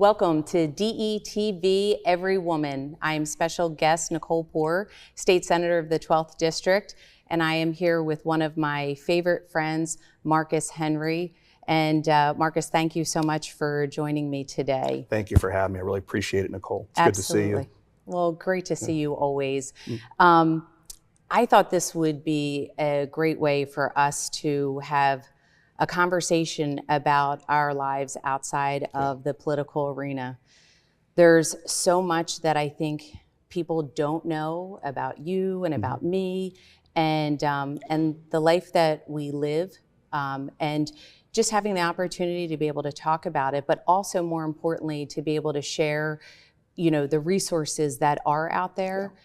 Welcome to DETV Every Woman. I am special guest Nicole Poore, State Senator of the 12th District, and I am here with one of my favorite friends, Marcus Henry. And Marcus, thank you so much for joining me today. Thank you for having me. I really appreciate it, Nicole. It's Absolutely. Good to see you. Well, great to see you always. I thought this would be a great way for us to have a conversation about our lives outside of the political arena. There's so much that I think people don't know about you and about me, and the life that we live, and just having the opportunity to be able to talk about it, but also more importantly, to be able to share, the resources that are out there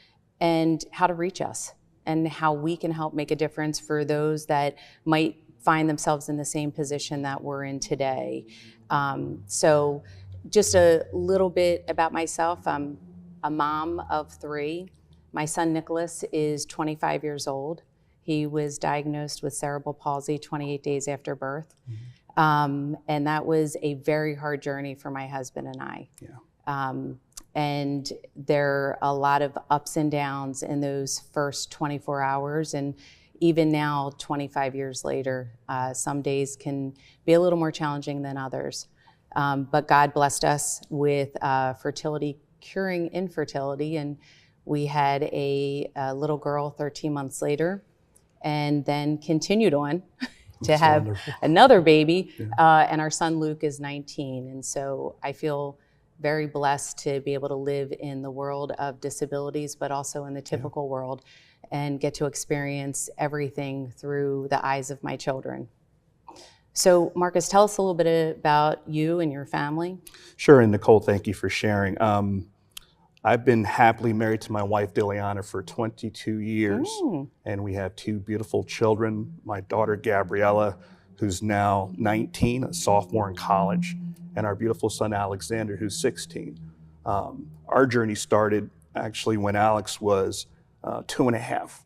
and how to reach us and how we can help make a difference for those that might find themselves in the same position that we're in today. So just a little bit about myself. I'm a mom of 3. My son Nicholas is 25 years old. He was diagnosed with cerebral palsy 28 days after birth. And that was a very hard journey for my husband and I. And there are a lot of ups and downs in those first 24 hours. And even now, 25 years later, some days can be a little more challenging than others. But God blessed us with fertility, curing infertility. And we had a little girl 13 months later, and then continued on to have another baby. And our son Luke is 19. And so I feel very blessed to be able to live in the world of disabilities, but also in the typical world, and get to experience everything through the eyes of my children. So Marcus, tell us a little bit about you and your family. Sure, and Nicole, thank you for sharing. I've been happily married to my wife, Diliana, for 22 years, and we have 2 beautiful children. My daughter, Gabriella, who's now 19, a sophomore in college, and our beautiful son, Alexander, who's 16. Our journey started actually when Alex was 2.5,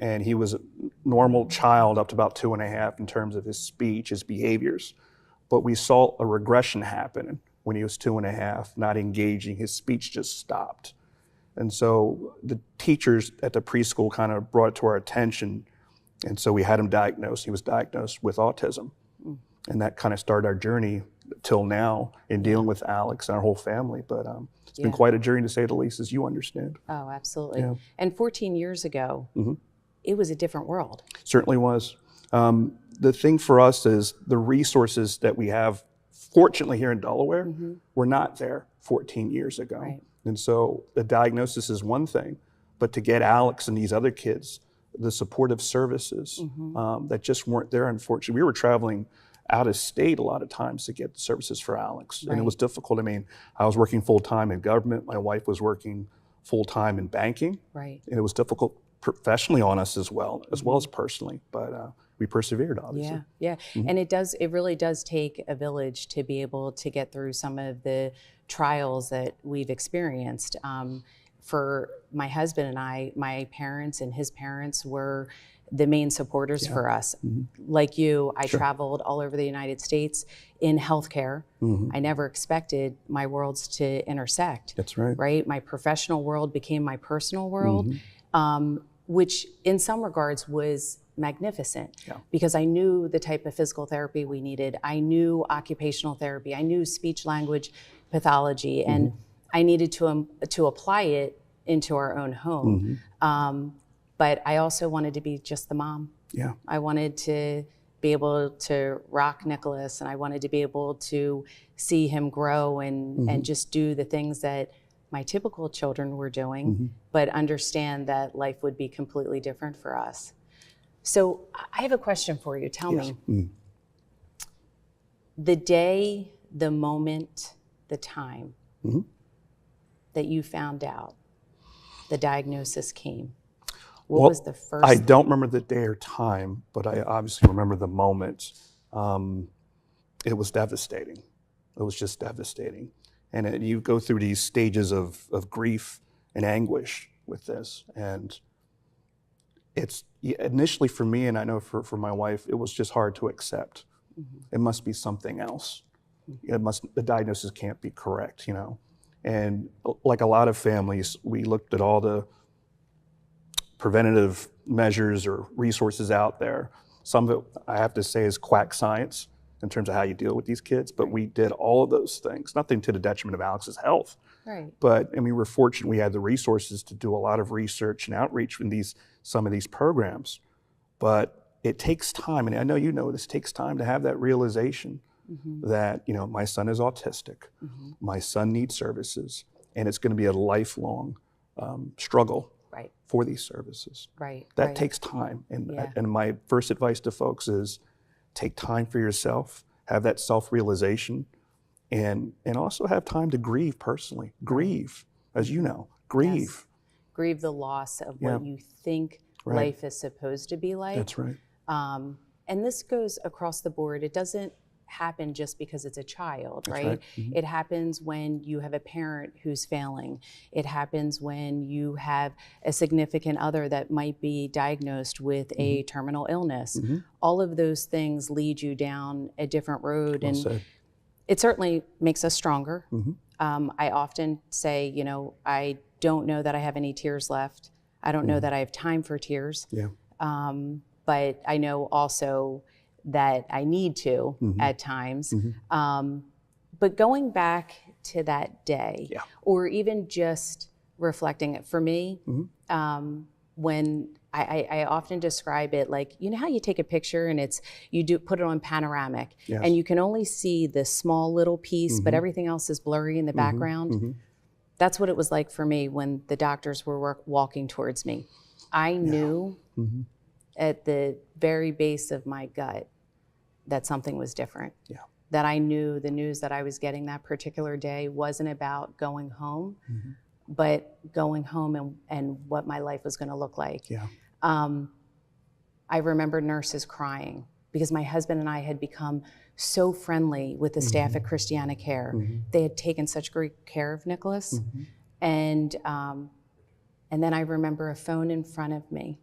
and he was a normal child up to about 2.5 in terms of his speech, his behaviors. But we saw a regression happen when he was 2.5, not engaging. His speech just stopped. And so the teachers at the preschool kind of brought it to our attention, and so we had him diagnosed. He was diagnosed with autism, and that kind of started our journey till now in dealing with Alex and our whole family. But it's been quite a journey, to say the least, as you understand. Oh, absolutely. And 14 years ago, it was a different world. Certainly was. The thing for us is the resources that we have, fortunately here in Delaware, were not there 14 years ago. Right. And so the diagnosis is one thing, but to get Alex and these other kids the supportive services that just weren't there, unfortunately. We were traveling out of state a lot of times to get the services for Alex. And it was difficult. I mean, I was working full-time in government. My wife was working full-time in banking. Right. And it was difficult professionally on us as well as personally. But we persevered, obviously. And it really does take a village to be able to get through some of the trials that we've experienced. For my husband and I, my parents and his parents were the main supporters for us. Like you, I traveled all over the United States in healthcare. I never expected my worlds to intersect. That's right. Right? My professional world became my personal world, which in some regards was magnificent because I knew the type of physical therapy we needed. I knew occupational therapy. I knew speech language pathology, and I needed to apply it into our own home. But I also wanted to be just the mom. I wanted to be able to rock Nicholas, and I wanted to be able to see him grow and just do the things that my typical children were doing, but understand that life would be completely different for us. So I have a question for you. Tell me, the day, the moment, the time that you found out the diagnosis came, what was the first? I don't remember the day or time, but I obviously remember the moment. It was devastating. It was just devastating. And you go through these stages of grief and anguish with this. And it's initially for me, and I know for my wife, it was just hard to accept. It must be something else. the diagnosis can't be correct, you know. And like a lot of families, we looked at all the preventative measures or resources out there. Some of it, I have to say, is quack science in terms of how you deal with these kids, but we did all of those things, nothing to the detriment of Alex's health. Right. But, and we were fortunate we had the resources to do a lot of research and outreach in some of these programs. But it takes time, and I know you know this, takes time to have that realization that, you know, my son is autistic, my son needs services, and it's going to be a lifelong struggle for these services. That takes time. And my first advice to folks is take time for yourself, have that self-realization, and also have time to grieve personally. Grieve, as you know, grieve. Yes. Grieve the loss of what you think life is supposed to be like. That's right. And this goes across the board. It doesn't happen just because it's a child, right? It happens when you have a parent who's failing. It happens when you have a significant other that might be diagnosed with a terminal illness. All of those things lead you down a different road, and it certainly makes us stronger. I often say, you know, I don't know that I have any tears left. I don't know that I have time for tears. But I know also that I need to at times. But going back to that day, or even just reflecting it, for me, when I often describe it like, you know how you take a picture and you do put it on panoramic, and you can only see this small little piece, but everything else is blurry in the background. That's what it was like for me when the doctors were walking towards me. I knew at the very base of my gut that something was different. That I knew the news that I was getting that particular day wasn't about going home, but going home and what my life was going to look like. I remember nurses crying because my husband and I had become so friendly with the staff at Christiana Care. They had taken such great care of Nicholas. And then I remember a phone in front of me,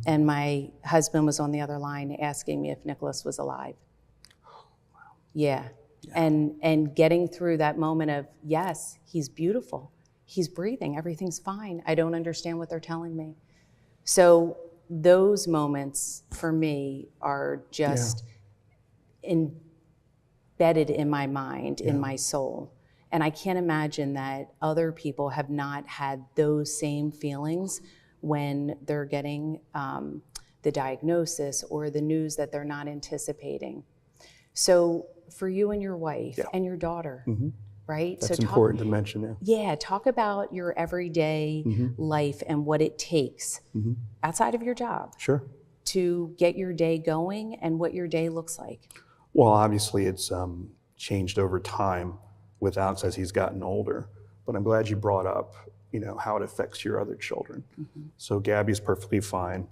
and my husband was on the other line asking me if Nicholas was alive. And getting through that moment of, yes, he's beautiful, he's breathing, everything's fine, I don't understand what they're telling me. So those moments for me are just embedded in my mind, in my soul. And I can't imagine that other people have not had those same feelings when they're getting the diagnosis or the news that they're not anticipating. So for you and your wife and your daughter, right? That's important to mention. Talk about your everyday life and what it takes outside of your job to get your day going and what your day looks like. Well, obviously it's changed over time with Alex as he's gotten older, but I'm glad you brought up, you know, how it affects your other children. So Gabby's perfectly fine.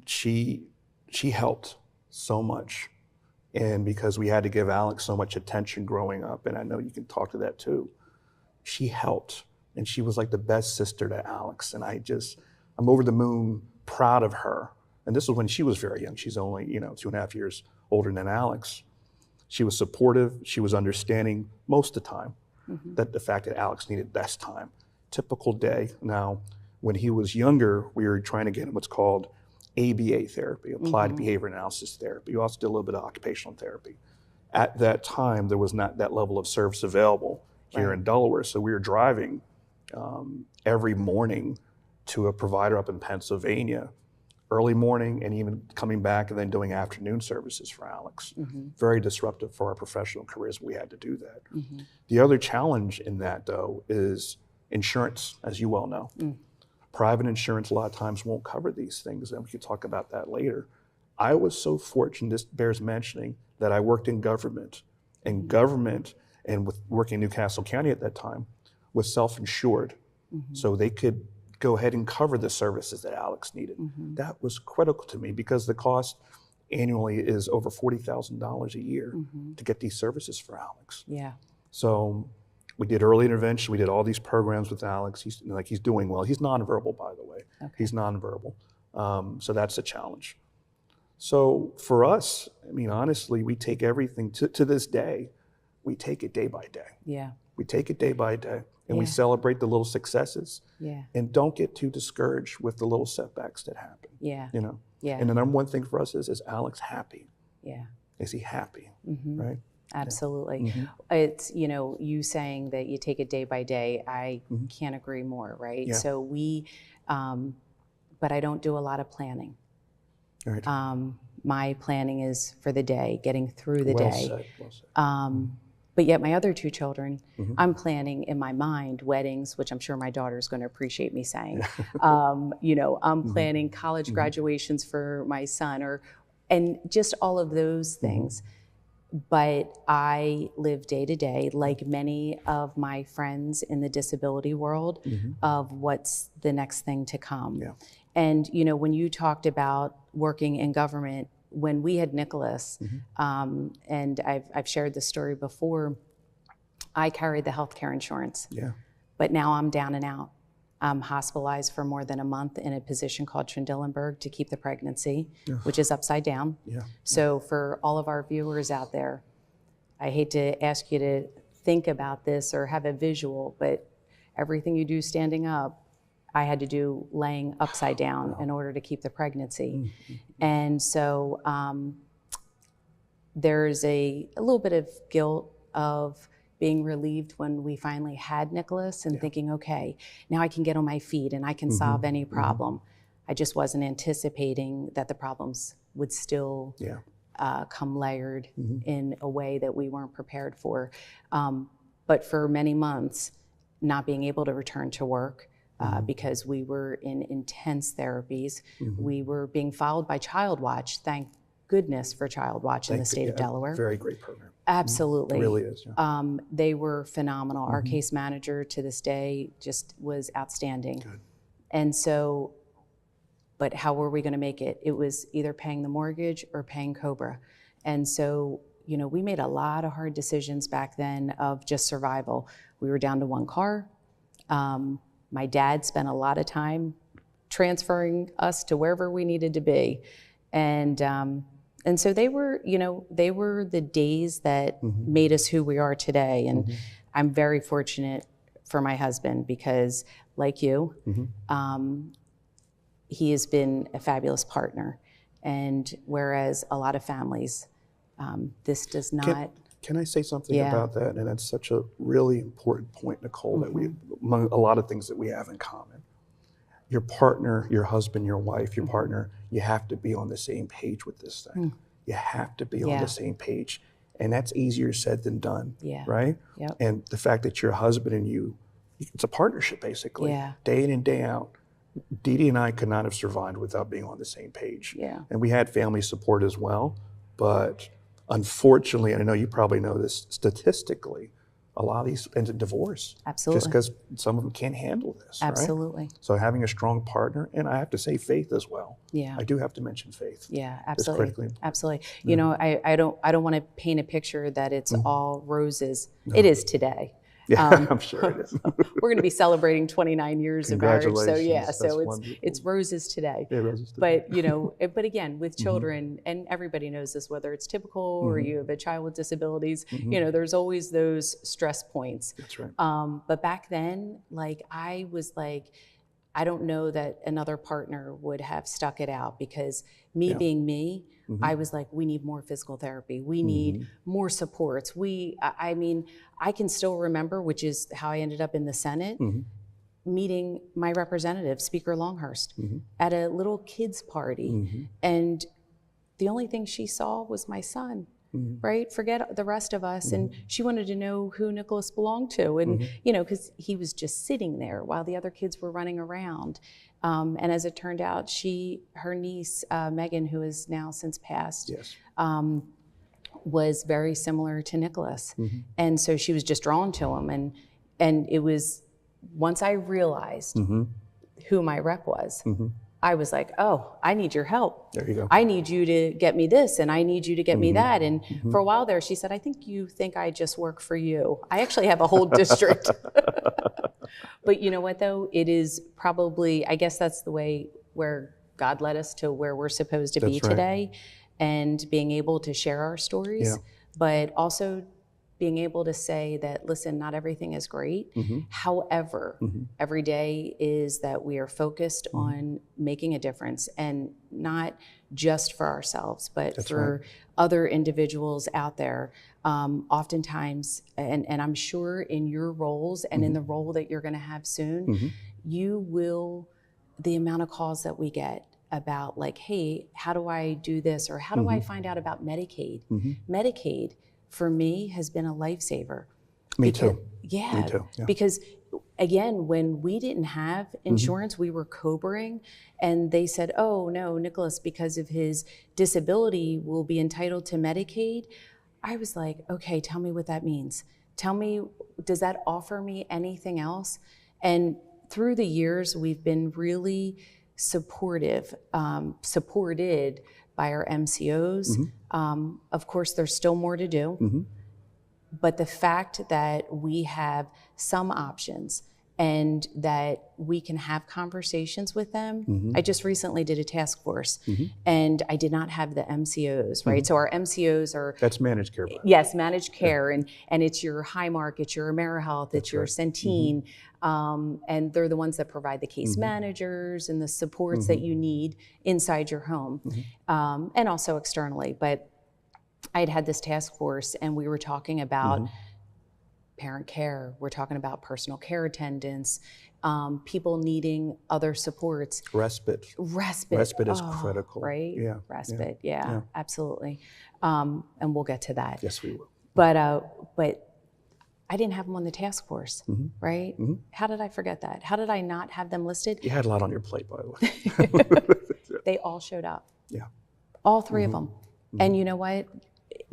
She helped so much, and because we had to give Alex so much attention growing up, and I know you can talk to that too, she helped, and she was like the best sister to Alex, and I'm over the moon proud of her. And this was when she was very young. She's only, you know, 2.5 years older than Alex. She was supportive, she was understanding most of the time. That the fact that Alex needed less time. Typical day. Now, when he was younger, we were trying to get him what's called ABA therapy, applied behavior analysis therapy. We also did a little bit of occupational therapy. At that time, there was not that level of service available here in Delaware, so we were driving every morning to a provider up in Pennsylvania, early morning, and even coming back and then doing afternoon services for Alex. Very disruptive for our professional careers. We had to do that. The other challenge in that, though, is insurance, as you well know. Private insurance a lot of times won't cover these things, and we could talk about that later. I was so fortunate, this bears mentioning, that I worked in government. And government, and with working in Newcastle County at that time, was self-insured. So they could go ahead and cover the services that Alex needed. That was critical to me because the cost annually is over $40,000 a year to get these services for Alex. So we did early intervention. We did all these programs with Alex. He's doing well. He's nonverbal, by the way. He's nonverbal. So that's a challenge. So for us, I mean, honestly, we take everything to this day, we take it day by day. Yeah. We take it day by day, and we Yeah. celebrate the little successes. Yeah. And don't get too discouraged with the little setbacks that happen. Yeah. You know. Yeah. And the number one thing for us is Alex happy? Yeah. Is he happy? Mm-hmm. Right. Absolutely. Mm-hmm. It's, you saying that you take it day by day, I Mm-hmm. can't agree more, right? Yeah. So but I don't do a lot of planning. Right. My planning is for the day, getting through the Well day. said. Well said. But yet my other two children, Mm-hmm. I'm planning in my mind weddings, which I'm sure my daughter's going to appreciate me saying. I'm Mm-hmm. planning college graduations for my son, and just all of those things. But I live day to day, like many of my friends in the disability world, of what's the next thing to come. Yeah. And, when you talked about working in government, when we had Nicholas, and I've shared this story before, I carried the healthcare insurance. Yeah. But now I'm down and out. I'm hospitalized for more than a month in a position called Trendelenburg to keep the pregnancy, which is upside down. Yeah. So for all of our viewers out there, I hate to ask you to think about this or have a visual, but everything you do standing up, I had to do laying upside down in order to keep the pregnancy. And so there's a little bit of guilt of being relieved when we finally had Nicholas and thinking, okay, now I can get on my feet and I can solve any problem. I just wasn't anticipating that the problems would still come layered in a way that we weren't prepared for. But for many months, not being able to return to work because we were in intense therapies. We were being followed by Child Watch, thank goodness for Child Watch in the state of Delaware. Very great program. Absolutely. It really is. Yeah. They were phenomenal. Our case manager to this day just was outstanding. Good. And so, but how were we going to make it? It was either paying the mortgage or paying Cobra. And so, we made a lot of hard decisions back then of just survival. We were down to one car. My dad spent a lot of time transferring us to wherever we needed to be. And so they were the days that made us who we are today. And I'm very fortunate for my husband because, like you, he has been a fabulous partner. And whereas a lot of families, this does not. Can I say something about that? And that's such a really important point, Nicole, that we, among a lot of things that we have in common. Your partner, your husband, your wife, your partner, you have to be on the same page with this thing. You have to be on the same page. And that's easier said than done, right? Yep. And the fact that your husband and you, it's a partnership basically, day in and day out. Dee Dee and I could not have survived without being on the same page. Yeah. And we had family support as well, but unfortunately, and I know you probably know this, statistically, a lot of these end in divorce. Absolutely. Just because some of them can't handle this. Absolutely. Right? So having a strong partner, and I have to say faith as well. Yeah. I do have to mention faith. Yeah, It's absolutely. critically important. Absolutely. I don't want to paint a picture that it's all roses. No. It is today. Yeah, I'm sure it is. We're going to be celebrating 29 years of marriage. So it's roses today. Yeah, roses today. But again, with children, and everybody knows this, whether it's typical or you have a child with disabilities, there's always those stress points. That's right. But back then, I was I don't know that another partner would have stuck it out because me being me, I was like, we need more physical therapy. We need more supports. I can still remember, which is how I ended up in the Senate, meeting my representative, Speaker Longhurst, at a little kids party. And the only thing she saw was my son. Right? Forget the rest of us. And she wanted to know who Nicholas belonged to. And, because he was just sitting there while the other kids were running around. And as it turned out, her niece, Megan, who is now since passed, was very similar to Nicholas. And so she was just drawn to him. And it was, once I realized who my rep was, I was like, oh, I need your help. There you go. I need you to get me this, and I need you to get me that. And for a while there, she said, I think I just work for you. I actually have a whole district. But you know what, though? It is probably, I guess that's the way where God led us to where we're supposed to be That's right. today, and being able to share our stories, Yeah. but also being able to say that, listen, not everything is great. However, every day is that we are focused on making a difference, and not just for ourselves, but That's for right. other individuals out there. Oftentimes, and I'm sure in your roles and in the role that you're going to have soon, you will, the amount of calls that we get about like, hey, how do I do this? Or how do I find out about Medicaid? Medicaid, for me, has been a lifesaver. Me too. Yeah. Me too. Yeah. Because again, when we didn't have insurance, we were COBRAing, and they said, oh no, Nicholas, because of his disability, will be entitled to Medicaid. I was like, okay, tell me what that means. Tell me, does that offer me anything else? And through the years, we've been really supported by our MCOs. Of course, there's still more to do, but the fact that we have some options and that we can have conversations with them. I just recently did a task force, and I did not have the MCOs, right? So our MCOs are— That's managed care. Yes, managed care, and it's your Highmark, it's your AmeriHealth, it's your Centene, and they're the ones that provide the case managers and the supports that you need inside your home, and also externally. But I'd had this task force, and we were talking about parent care, we're talking about personal care attendants, people needing other supports. Respite. Respite is critical. Right? Yeah. Respite, yeah, absolutely. And we'll get to that. Yes, we will. But I didn't have them on the task force, right? How did I forget that? How did I not have them listed? You had a lot on your plate, by the way. They all showed up. Yeah. All three of them. And you know what?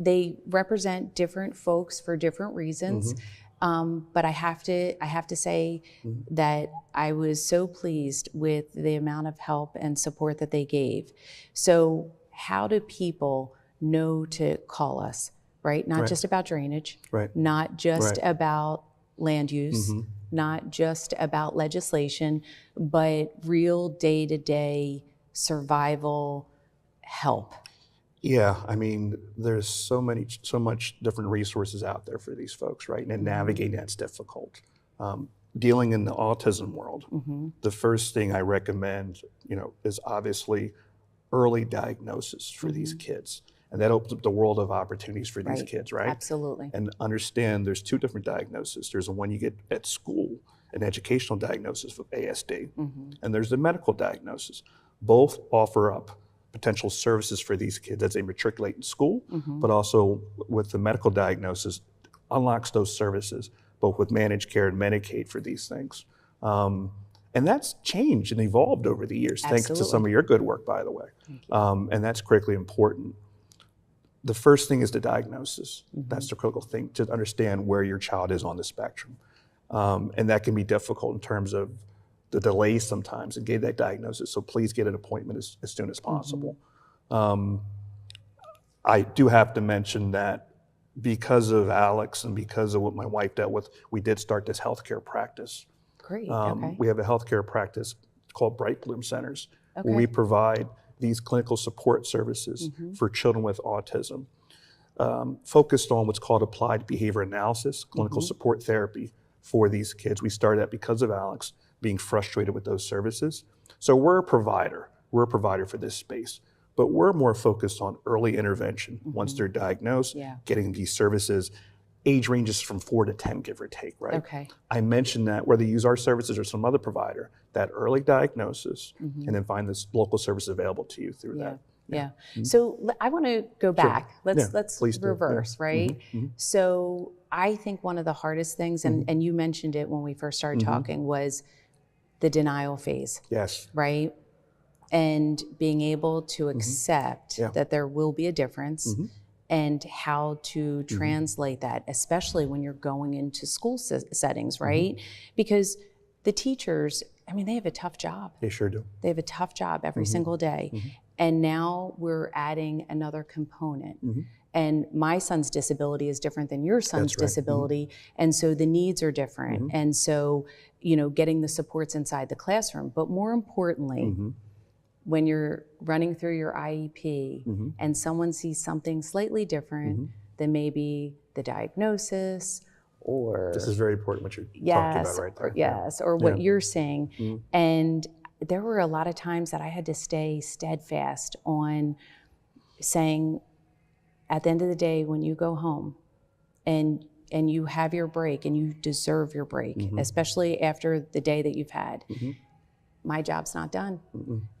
They represent different folks for different reasons. But I have to say that I was so pleased with the amount of help and support that they gave. So how do people know to call us, right? Not just about drainage, not just about land use, not just about legislation, but real day-to-day survival help. Yeah, I mean, there's so much different resources out there for these folks, right? And navigating that's difficult. Dealing in the autism world, the first thing I recommend, is obviously early diagnosis for these kids. And that opens up the world of opportunities for these kids, right? Absolutely. And understand there's two different diagnoses. There's the one you get at school, an educational diagnosis with ASD, and there's the medical diagnosis. Both offer up potential services for these kids as they matriculate in school, but also with the medical diagnosis, unlocks those services, both with managed care and Medicaid for these things. And that's changed and evolved over the years, thanks to some of your good work, by the way. And that's critically important. The first thing is the diagnosis. That's the critical thing, to understand where your child is on the spectrum. And that can be difficult in terms of the delays sometimes in getting that diagnosis. So please get an appointment as soon as possible. I do have to mention that because of Alex and because of what my wife dealt with, we did start this healthcare practice. Great, okay. We have a healthcare practice called Bright Bloom Centers, where we provide these clinical support services for children with autism, focused on what's called applied behavior analysis, clinical support therapy for these kids. We started that because of Alex being frustrated with those services. So we're a provider for this space, but we're more focused on early intervention. Once they're diagnosed, getting these services. Age ranges from 4 to 10, give or take, right? Okay. I mentioned that whether you use our services or some other provider, that early diagnosis, and then find this local service available to you through that. Yeah. So I want to go back. Let's please do. reverse, right? So I think one of the hardest things, and you mentioned it when we first started talking, was the denial phase. Yes. Right? And being able to accept that there will be a difference, and how to translate that, especially when you're going into school settings, right? Because the teachers, I mean, they have a tough job. They sure do. They have a tough job every single day. And now we're adding another component. And my son's disability is different than your son's disability. And so the needs are different. And so, getting the supports inside the classroom. But more importantly, when you're running through your IEP and someone sees something slightly different than maybe the diagnosis or... This is very important what you're talking about right there. Yes, or what you're saying. And there were a lot of times that I had to stay steadfast on saying, at the end of the day, when you go home and you have your break and you deserve your break, especially after the day that you've had, my job's not done.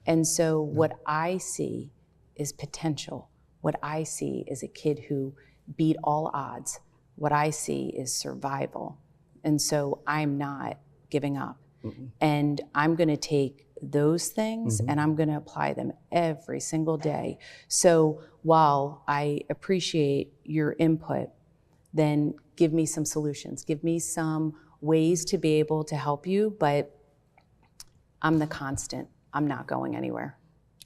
And so what I see is potential. What I see is a kid who beat all odds. What I see is survival. And so I'm not giving up. And I'm gonna take those things and I'm gonna apply them every single day. So while I appreciate your input, then give me some solutions, give me some ways to be able to help you, but I'm the constant. I'm not going anywhere.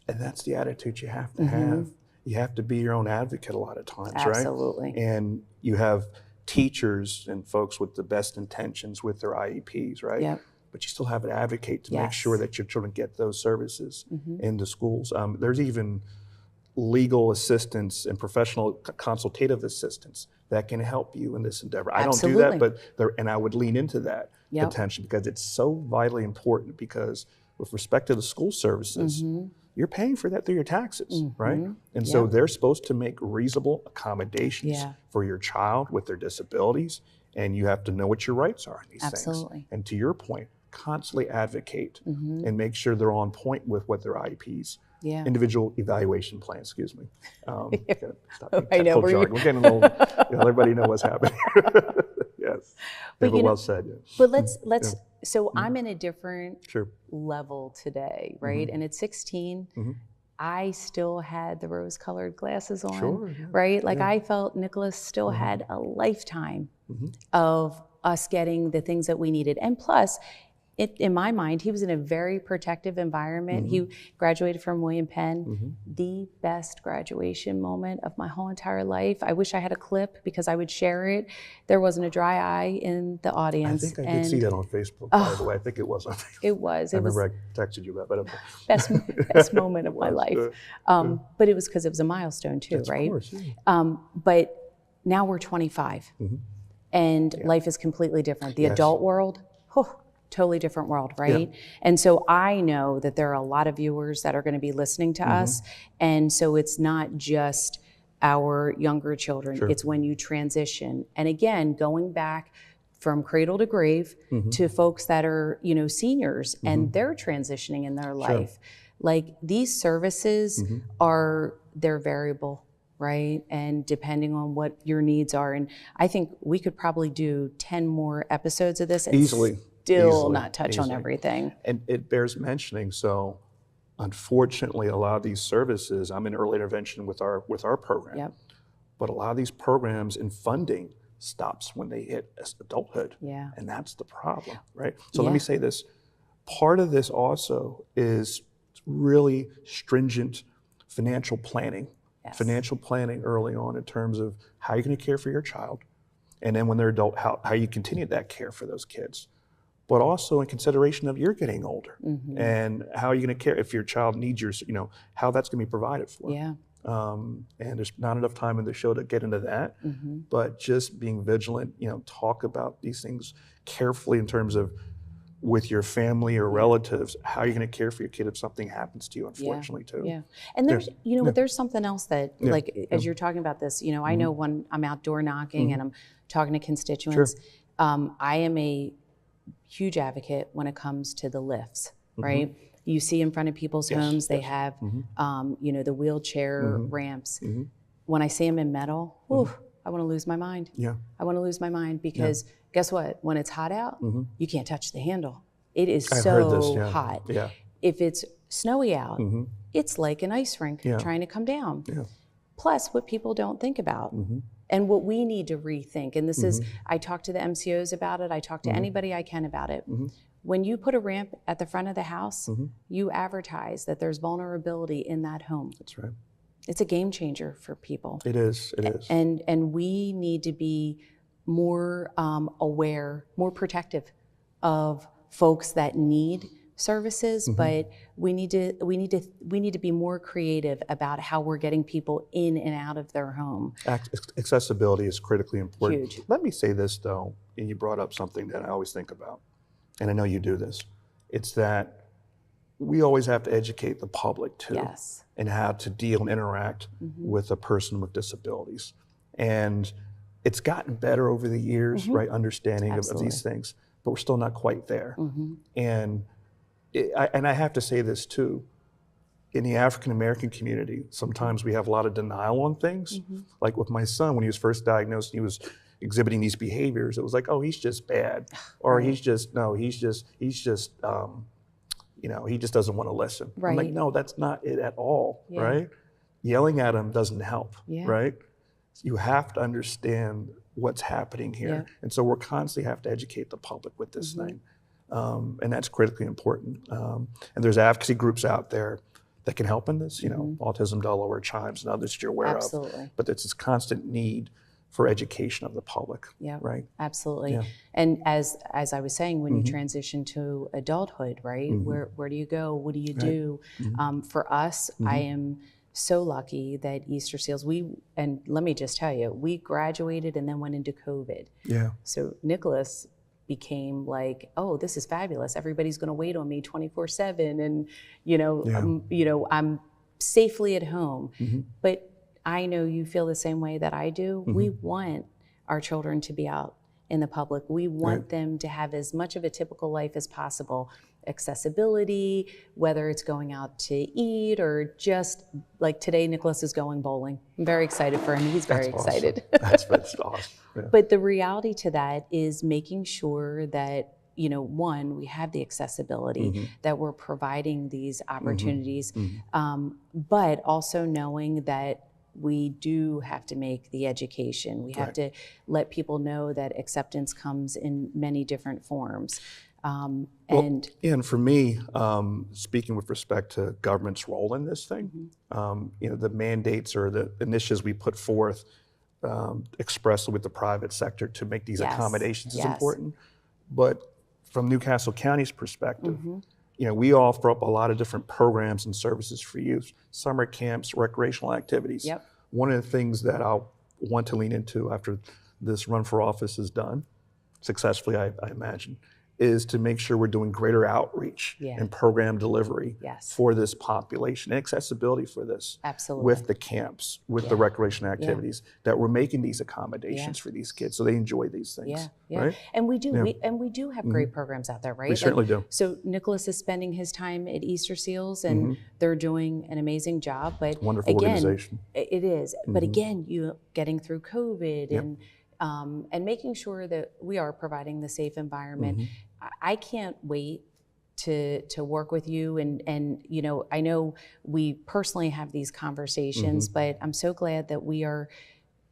And that's the attitude you have to have. You have to be your own advocate a lot of times, right? Absolutely. And you have teachers and folks with the best intentions with their IEPs, right? Yep. But you still have an advocate to make sure that your children get those services in the schools. There's even legal assistance and professional consultative assistance that can help you in this endeavor. Absolutely. I don't do that, and I would lean into that potentially because it's so vitally important, because with respect to the school services, you're paying for that through your taxes, right? And so they're supposed to make reasonable accommodations for your child with their disabilities, and you have to know what your rights are in these things. And to your point, constantly advocate and make sure they're on point with what their IEPs, individual evaluation plan, excuse me. Stop I know, we're getting a little, everybody know what's happening. Yes, but well said. But let's so I'm in a different level today, right? And at 16, I still had the rose-colored glasses on, right? Like I felt Nicholas still had a lifetime of us getting the things that we needed. And plus, in my mind, he was in a very protective environment. He graduated from William Penn, the best graduation moment of my whole entire life. I wish I had a clip because I would share it. There wasn't a dry eye in the audience. I think I did see that on Facebook, by the way. I think it was on Facebook. It was. I remember I texted you about that. Best moment of my life. But it was because it was a milestone too, right? Of course, but now we're 25 and life is completely different. The adult world, totally different world, right? And so I know that there are a lot of viewers that are going to be listening to us. And so it's not just our younger children, it's when you transition. And again, going back from cradle to grave to folks that are, seniors and they're transitioning in their life. Like these services they're variable, right? And depending on what your needs are. And I think we could probably do 10 more episodes of this. Easily. Still not touch on everything. And it bears mentioning, so unfortunately, a lot of these services, I'm in early intervention with our program, but a lot of these programs and funding stops when they hit adulthood. And that's the problem, right? So let me say this, part of this also is really stringent financial planning. Financial planning early on in terms of how you're going to care for your child, and then when they're adult, how you continue that care for those kids. But also in consideration of you're getting older and how you're going to care if your child needs your, how that's going to be provided for. And there's not enough time in the show to get into that, but just being vigilant, talk about these things carefully in terms of with your family or relatives, how you're going to care for your kid if something happens to you, unfortunately, too. And there's, there's something else that, as you're talking about this, I know when I'm outdoor knocking and I'm talking to constituents, I am a huge advocate when it comes to the lifts, right? You see in front of people's homes, they have, the wheelchair ramps. When I see them in metal, I want to lose my mind. I want to lose my mind because guess what? When it's hot out, you can't touch the handle. It is so hot. If it's snowy out, it's like an ice rink trying to come down. Plus, what people don't think about. And what we need to rethink, and this is, I talk to the MCOs about it, I talk to anybody I can about it. When you put a ramp at the front of the house, you advertise that there's vulnerability in that home. That's right. It's a game changer for people. It is, it is. And we need to be more aware, more protective of folks that need services, but we need to be more creative about how we're getting people in and out of their home. Accessibility is critically important. Huge. Let me say this though, and you brought up something that I always think about, and I know you do this. It's that we always have to educate the public too, Yes. and how to deal and interact with a person with disabilities. And it's gotten better over the years, right? Understanding of these things, but we're still not quite there. And I have to say this too, in the African American community, sometimes we have a lot of denial on things. Like with my son, when he was first diagnosed, he was exhibiting these behaviors. It was like, oh, he's just bad, or he's just you know, he just doesn't want to listen. Right. I'm like, no, that's not it at all, right? Yelling at him doesn't help, right? You have to understand what's happening here. And so we're constantly have to educate the public with this thing. And that's critically important. And there's advocacy groups out there that can help in this, you know, Autism Delaware, Chimes, and others that you're aware of. But it's this constant need for education of the public, right? Absolutely. And as I was saying, when you transition to adulthood, right, where do you go? What do you do? For us, I am so lucky that Easter Seals, and let me just tell you, we graduated and then went into COVID. So Nicholas became like, oh, this is fabulous. Everybody's going to wait on me 24/7, and you know, I'm safely at home. But I know you feel the same way that I do. We want our children to be out in the public. We want them to have as much of a typical life as possible. Accessibility, whether it's going out to eat or just like today, Nicholas is going bowling. I'm very excited for him. He's very excited. That's awesome. But the reality to that is making sure that, you know, one, we have the accessibility, that we're providing these opportunities, but also knowing that we do have to make the education. We have to let people know that acceptance comes in many different forms. And for me, speaking with respect to government's role in this thing, you know, the mandates or the initiatives we put forth expressly with the private sector to make these accommodations is important. But from Newcastle County's perspective, you know, we offer up a lot of different programs and services for youth, summer camps, recreational activities. One of the things that I'll want to lean into after this run for office is done, successfully, I imagine, is to make sure we're doing greater outreach and program delivery for this population, and accessibility for this, with the camps, with the recreation activities, that we're making these accommodations for these kids so they enjoy these things. Right? And we do, we do have great programs out there, right? We certainly do. So Nicholas is spending his time at Easter Seals, and they're doing an amazing job. But wonderful organization. It is. But again, you getting through COVID and making sure that we are providing the safe environment. I can't wait to work with you, and you know, I know we personally have these conversations, but I'm so glad that we are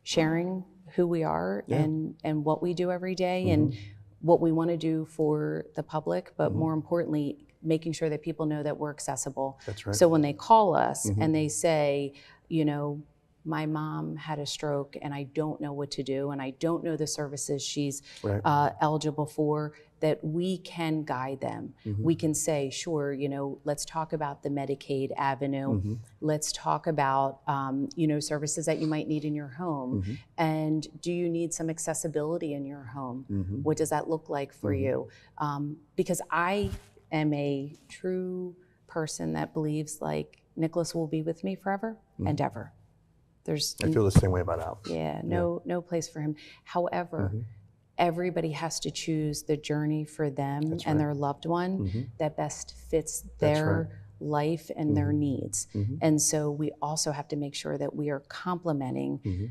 sharing who we are and what we do every day and what we want to do for the public, but more importantly, making sure that people know that we're accessible. That's right. So when they call us and they say, you know, my mom had a stroke and I don't know what to do and I don't know the services she's eligible for, that we can guide them. We can say, sure, you know, let's talk about the Medicaid avenue. Let's talk about, you know, services that you might need in your home. And do you need some accessibility in your home? What does that look like for you? Because I am a true person that believes like Nicholas will be with me forever and ever. I feel the same way about Al. No place for him. However, everybody has to choose the journey for them and their loved one that best fits their life and their needs. And so we also have to make sure that we are complementing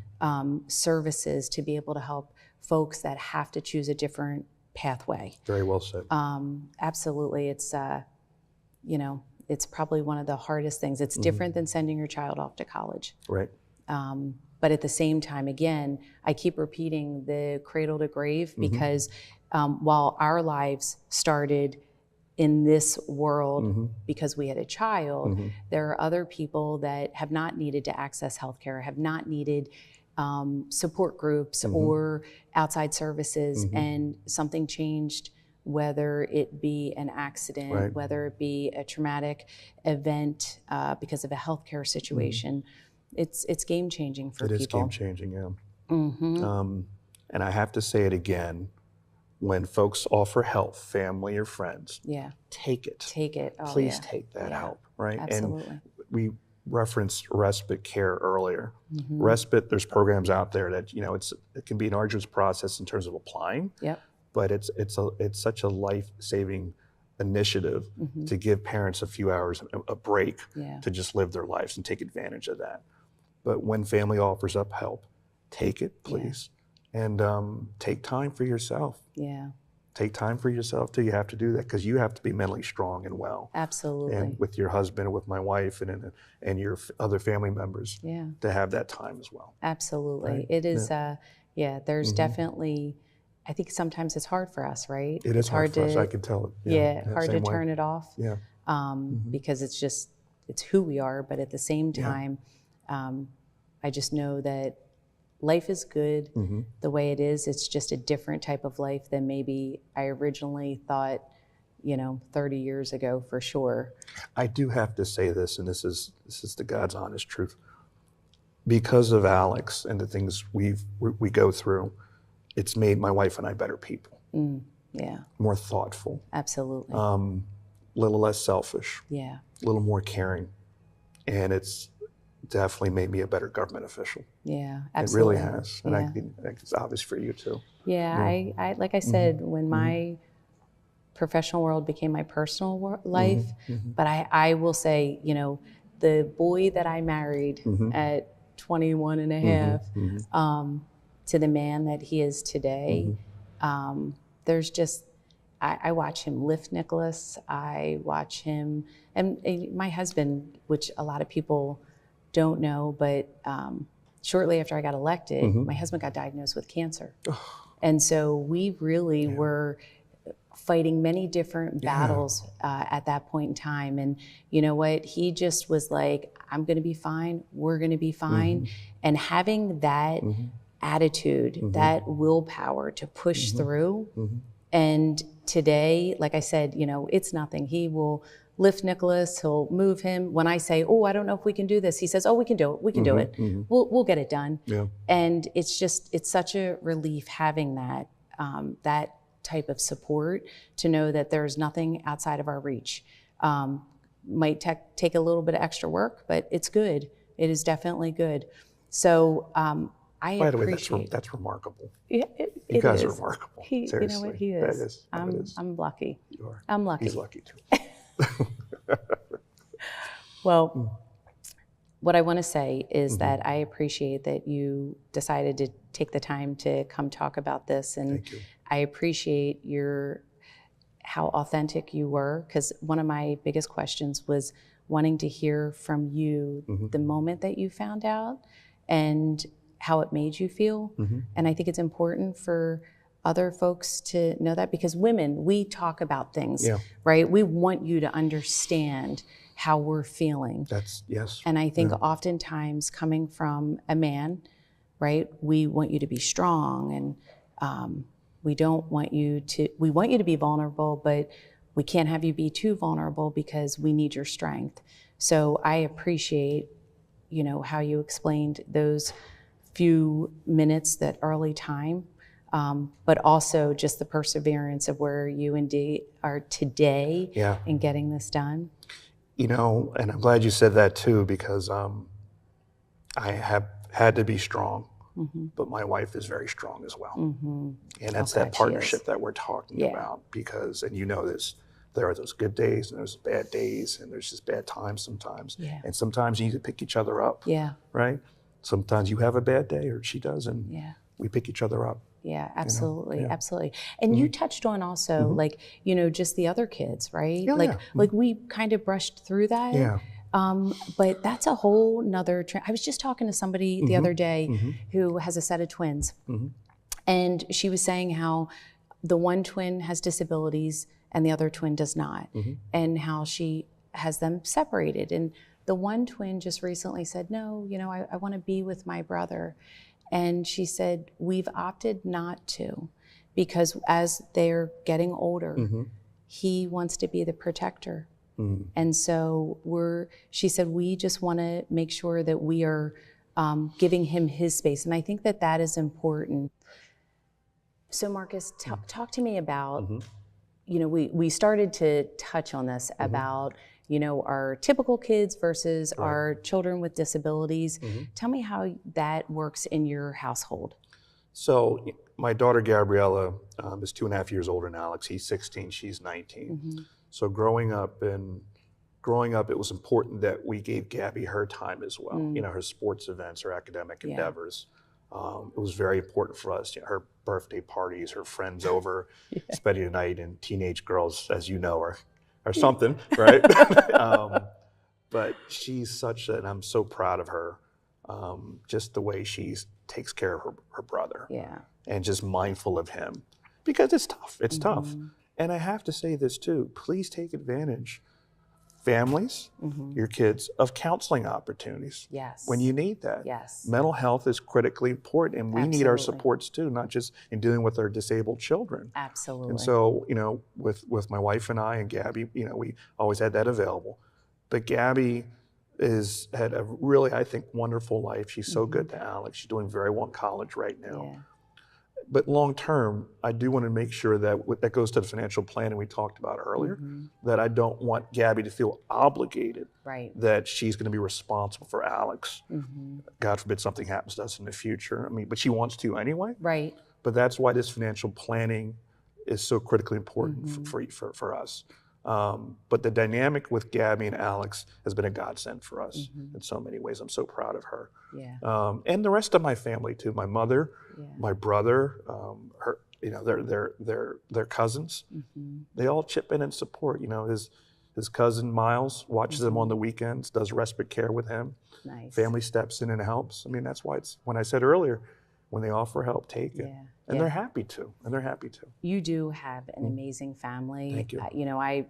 services to be able to help folks that have to choose a different pathway. Very well said. Absolutely. It's, you know, it's probably one of the hardest things. It's different than sending your child off to college. Right. But at the same time, again, I keep repeating the cradle to grave because while our lives started in this world because we had a child, there are other people that have not needed to access healthcare, have not needed support groups or outside services, and something changed whether it be an accident, Right. whether it be a traumatic event because of a healthcare situation. It's game changing for It people. is game changing, yeah. Mm-hmm. And I have to say it again, when folks offer help, family or friends, Yeah. take it. Take it. Oh, Please yeah. take that Yeah. help, right? Absolutely. And we referenced respite care earlier. Mm-hmm. Respite, there's programs out there that, it can be an arduous process in terms of applying, Yep. but it's such a life-saving initiative to give parents a few hours, a break Yeah. to just live their lives and take advantage of that. But when family offers up help, take it, please. And take time for yourself. Yeah. Take time for yourself till you have to do that, because you have to be mentally strong and well. Absolutely. And with your husband and with my wife and your other family members, Yeah. to have that time as well. Absolutely. Right? It is, there's definitely, I think sometimes it's hard for us, right? It is hard for us, I can tell it. Yeah, hard to same way. turn it off. Yeah. Because it's who we are, but at the same time, I just know that life is good the way it is. It's just a different type of life than maybe I originally thought, 30 years ago, for sure. I do have to say this, and this is the God's honest truth. Because of Alex and the things we go through, it's made my wife and I better people. Yeah. More thoughtful. Absolutely. A little less selfish. Yeah. A little more caring. And it's definitely made me a better government official. Yeah, absolutely. It really has. And I think it's obvious for you too. Yeah, I like I said, when my professional world became my personal life, but I will say, the boy that I married at 21 and a half, to the man that he is today, there's just, I watch him lift Nicholas, I watch him, and my husband, which a lot of people don't know, but shortly after I got elected, my husband got diagnosed with cancer. And so we really were fighting many different battles at that point in time. And you know what? He just was like, I'm going to be fine. We're going to be fine. And having that attitude, that willpower to push through. And today, like I said, it's nothing. He will lift Nicholas, he'll move him. When I say, I don't know if we can do this, he says, we can do it. We can do it. We'll get it done. Yeah. And it's such a relief having that, that type of support, to know that there's nothing outside of our reach. Might take a little bit of extra work, but it's good. It is definitely good. So By the way, that's remarkable. Yeah, you guys are remarkable. You know what, he is. That is. I'm lucky. You are. I'm lucky. He's lucky too. Well, what I want to say is that I appreciate that you decided to take the time to come talk about this, and Thank you. I appreciate how authentic you were, because one of my biggest questions was wanting to hear from you the moment that you found out and how it made you feel. And I think it's important for other folks to know that, because women, we talk about things, right? We want you to understand how we're feeling. Yes. And I think oftentimes, coming from a man, right, we want you to be strong, and we want you to be vulnerable, but we can't have you be too vulnerable because we need your strength. So I appreciate, how you explained those few minutes, that early time, but also just the perseverance of where you indeed are today in getting this done. And I'm glad you said that too, because I have had to be strong, but my wife is very strong as well. And that's that partnership that we're talking about, because, and this, there are those good days and there's bad days, and there's just bad times sometimes. And sometimes you need to pick each other up, right? Sometimes you have a bad day, or she does, and we pick each other up. Yeah, absolutely, absolutely. And you touched on also, just the other kids, right? Like we kind of brushed through that. Yeah. But that's a whole nother I was just talking to somebody the other day who has a set of twins. And she was saying how the one twin has disabilities and the other twin does not, and how she has them separated. And the one twin just recently said, no, I want to be with my brother. And she said, we've opted not to, because as they're getting older, he wants to be the protector. And so she said, we just want to make sure that we are giving him his space. And I think that that is important. So Marcus, talk to me about, you know, we started to touch on this about, you know, our typical kids versus our children with disabilities. Tell me how that works in your household. So my daughter Gabriella is 2.5 years older than Alex. He's 16, she's 19. So growing up, it was important that we gave Gabby her time as well. You know, her sports events, her academic endeavors. It was very important for us. You know, her birthday parties, her friends over, spending the night, and teenage girls, as you know, are something, right? But she's such that, and I'm so proud of her. Just the way she takes care of her brother, and just mindful of him, because it's tough. It's tough. And I have to say this too, please take advantage, families, your kids, of counseling opportunities. When you need that. Mental health is critically important, and we need our supports too, not just in dealing with our disabled children. And so, you know, with my wife and I and Gabby, you know, we always had that available. But Gabby had a really, I think, wonderful life. She's so good to Alex. She's doing very well in college right now. But long term, I do want to make sure that that goes to the financial planning we talked about earlier, that I don't want Gabby to feel obligated that she's going to be responsible for Alex. God forbid something happens to us in the future. I mean, but she wants to anyway. But that's why this financial planning is so critically important for us. But the dynamic with Gabby and Alex has been a godsend for us in so many ways. I'm so proud of her. And the rest of my family too. My mother, my brother, her, you know, their cousins. They all chip in and support. You know, his cousin Miles watches him on the weekends, does respite care with him. Family steps in and helps. I mean, that's why it's, when I said earlier, when they offer help, take it. And they're happy to. You do have an amazing family. Thank you. You know, I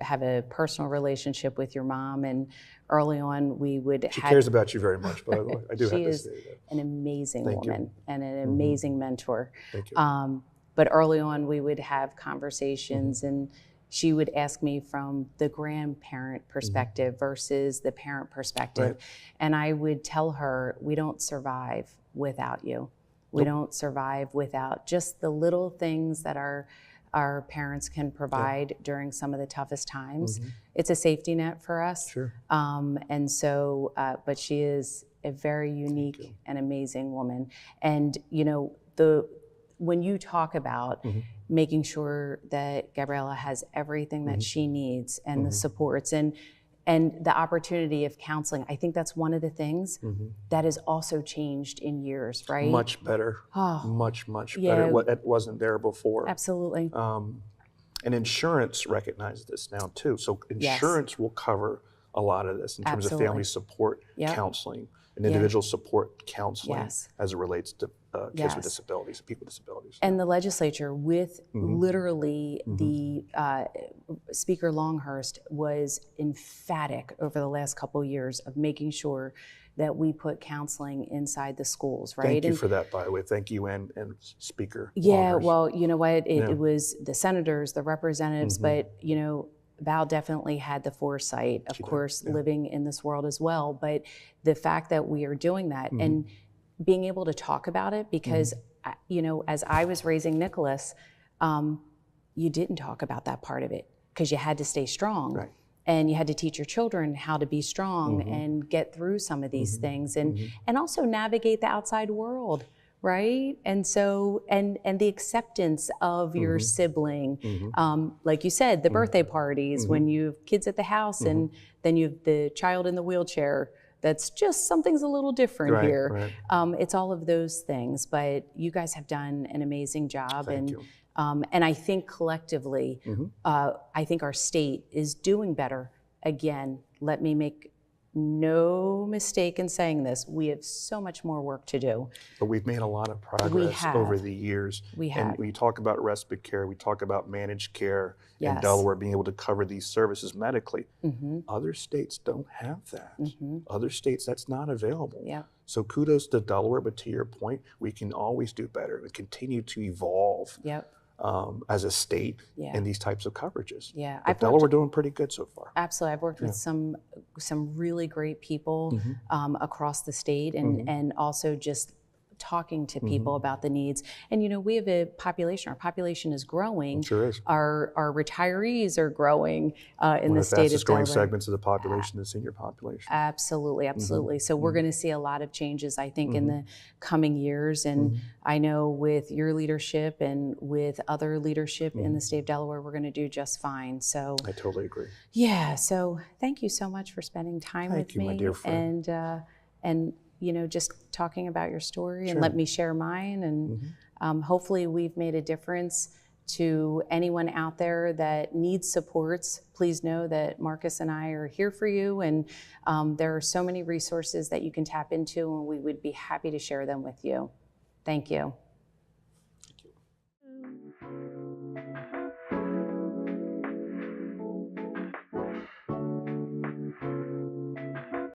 have a personal relationship with your mom, and early on we would She cares about you very much, by the way. I do have to say that. She is an amazing woman and an Mm-hmm. amazing mentor. Thank you. But early on we would have conversations, and she would ask me from the grandparent perspective versus the parent perspective. And I would tell her, we don't survive without you. We don't survive without just the little things that our parents can provide during some of the toughest times. It's a safety net for us. And so, but she is a very unique and amazing woman. And, you know, when you talk about making sure that Gabriella has everything that she needs and the supports and the opportunity of counseling, I think that's one of the things that has also changed in years, right? Much better, much better. It wasn't there before. Absolutely. And insurance recognizes this now too. So insurance will cover a lot of this in terms of family support counseling and individual support counseling as it relates to kids with disabilities, people with disabilities. And the legislature, with literally the Speaker Longhurst, was emphatic over the last couple of years of making sure that we put counseling inside the schools, right? Thank you for that, by the way. Thank you and Speaker Longhurst. Well, you know what? It was the senators, the representatives, but, you know, Val definitely had the foresight, of course, living in this world as well. But the fact that we are doing that and being able to talk about it, because, you know, as I was raising Nicholas, you didn't talk about that part of it because you had to stay strong. And you had to teach your children how to be strong and get through some of these things and also navigate the outside world. Right? And so, and the acceptance of your sibling, like you said, the birthday parties, when you have kids at the house and then you have the child in the wheelchair, that's just, something's a little different here. It's all of those things, but you guys have done an amazing job. Thank you. And I think collectively, I think our state is doing better. Again, let me make no mistake in saying this, we have so much more work to do. But we've made a lot of progress over the years. And we talk about respite care, we talk about managed care in Delaware being able to cover these services medically. Other states don't have that. Other states, that's not available. So kudos to Delaware, but to your point, we can always do better and continue to evolve Yep. As a state Yeah. in these types of coverages. Yeah. But Delaware doing pretty good so far. Absolutely. I've worked with some really great people across the state, and also just talking to people about the needs. And you know, we have a population. Our population is growing. It sure is. Our retirees are growing in the state of Delaware. One of the fastest growing segments of the population, the senior population. Absolutely, absolutely. So we're going to see a lot of changes, I think, in the coming years. And I know with your leadership and with other leadership in the state of Delaware, we're going to do just fine. So I totally agree. Yeah. So thank you so much for spending time with me, my dear friend. and you know, just talking about your story and let me share mine. And hopefully we've made a difference to anyone out there that needs supports. Please know that Marcus and I are here for you. And there are so many resources that you can tap into, and we would be happy to share them with you. Thank you.